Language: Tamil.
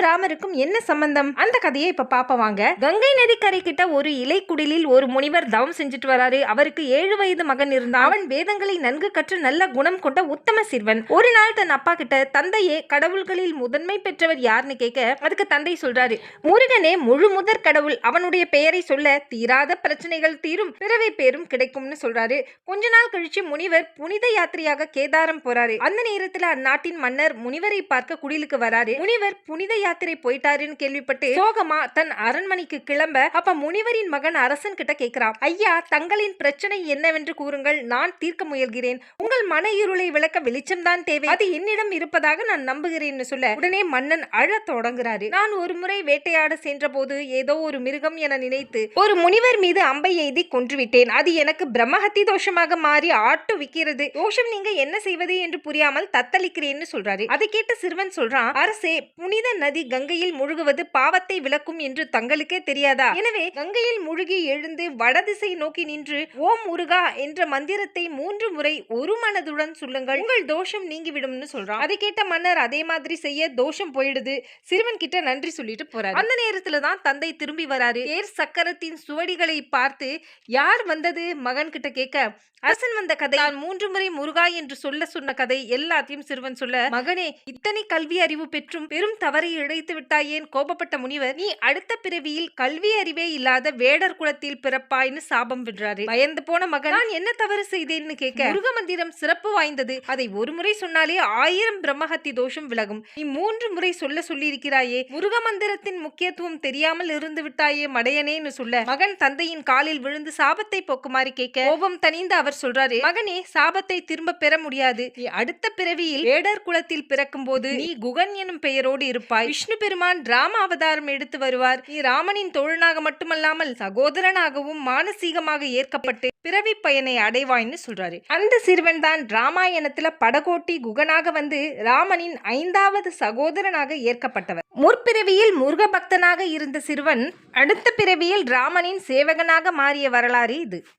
ராமருக்கும் என்ன சம்பந்தம்? அந்த கதையை இப்ப பாப்ப வாங்க. கங்கை நதிக்கரை கிட்ட ஒரு இலை குடிலில் ஒரு முனிவர் தவம் செஞ்சுட்டு வராரு. அவருக்கு 7 வயது மகன் இருந்தான். அவன் வேதங்களை நன்கு கற்று நல்ல குணம் கொண்ட உத்தம சிறுவன். ஒரு நாள் தன் அப்பா கிட்ட, தந்தையே, கடவுள்களில் முதன்மை பெற்றவர் யாருன்னு கேட்க, அதுக்கு தந்தை சொல்றாரு, முருகனே முழு முதற் கடவுள். அவனுடைய பெயரை சொல்ல தீராத பிரச்சனைகள் தீரும், பிறவை பேரும் கிடைக்கும்னு சொல்றாரு. கொஞ்ச நாள் கழிச்சு முனிவர் புனித யாத்திரையாக கேதாரம் போறாரு. அந்த நேரத்துல அந்நாட்டின் மன்னர் முனிவரை பார்க்க குடிலுக்கு வராரு. முனிவர் புனித யாத்திரை போயிட்டாருன்னு கேள்விப்பட்டு சோகமா தன் அரண்மனைக்கு கிளம்ப, அப்ப முனிவரின் மகன் அரசன் கிட்ட கேட்கிறான், ஐயா, தங்களின் பிரச்சனை என்னவென்று கூறுங்கள், நான் தீர்க்க முயல்கிறேன். உங்கள் மன இருளை விளக்க வெளிச்சம்தான் தேவை, அது என்னிடம் இருப்பதாக நான் நம்புகிறேன்னு சொல்ல, உடனே மன்னன் அழ தொடங்குறாரு. நான் ஒரு முறை வேட்டையாட சென்ற போது ஏதோ ஒரு மிருகம் என நினைத்து ஒரு முனிவர் மீது அம்பை எய்தி கொன்றுவிட்டேன். அது எனக்கு பிரம்மஹத்தி தோஷமாக மாறி ஆட்டு விக்கிறது. தோஷம் நீங்க என்ன செய்வது என்று புரியாமல் தத்தளிக்கிறேன்னு சொல்றாரு. அதை கேட்ட சிறுவன் சொல்றான், அரசே, புனித நதி கங்கையில் முழுகுவது பாவத்தை விளக்கும் என்று தங்களுக்கே தெரியாதா? எனவே கங்கையில் முழுகி எழுந்து வடதிசை நோக்கி நின்று ஓம் முருகா என்ற மந்திரத்தை 3 முறை ஒரு மனதுடன் சொல்லுங்கள், உங்கள் தோஷம் நீங்கிவிடும்னு சொல்றான். அதை கேட்ட மன்னர் அதே மாதிரி செய்ய தோஷம் போயிடுது. சிறுவன் கிட்ட நன்றி சொல்லிட்டு போறாரு. அந்த நேரத்துல தான் தந்தை திரும்பி வராரு. தேர் சக்கரத்தின் சுவடிகளை பார்த்து, யார் வந்தது மகன் கிட்ட கேட்க, அரசன் வந்த கதை, நான் 3 முறை முருகா என்று சொல்ல சொன்ன கதை எல்லாத்தையும் சிறுவன் சொல்ல, மகனே, இத்தனை கல்வி அறிவு பெற்றும் பெரும் தவறை இழைத்து விட்டாயேன் கோபப்பட்ட முனிவர், நீ அடுத்த பிறவியில் கல்வி அறிவே இல்லாத வேடர் குலத்தில் பிறப்பாய்னு சாபம் விடுறாரு. பயந்து போன மகன், நான் என்ன தவறு செய்தேன்னு கேட்க, முருக மந்திரம் சிறப்பு வாய்ந்தது, அதை ஒரு முறை சொன்னாலே 1000 பிரம்மஹத்தி தோஷம் விலகும். நீ 3 முறை சொல்ல சொல்லியிருக்கிறாயே, முருக மந்திரத்தின் முக்கியத்துவம் தெரியாமல் இருந்து விட்டாயே மடையனேன்னு சொல்ல, மகன் தந்தையின் காலில் விழுந்து சாபத்தை போக்குமாறு கேட்க, கோபம் தணிந்து அவர் சொல்றாரு, மகனே, சாபத்தை திரும்ப பெற முடியாது. நீ அடுத்த பிறவியில் வேடர் குலத்தில் பிறக்கும் போது நீ குகன் எனும் பெயரோடு இருப்பாய். விஷ்ணு பெருமான் ராம அவதாரம் எடுத்து வருவார். நீ ராமனின் தோழனாக மட்டுமல்லாமல் சகோதரனாகவும் மானசீகமாக ஏற்கப்பட்டு பிறவி பயனை அடைவாய்னு சொல்றாரு. அந்த சிறுவன் தான் ராமாயணத்துல படகோட்டி குகனாக வந்து ராமனின் 5வது சகோதரனாக ஏற்கப்பட்டவர். முற்பிறவியில் முருக பக்தனாக இருந்த சிறுவன் அடுத்த பிறவியில் ராமனின் சேவகனாக மாறிய வரலாறு இது.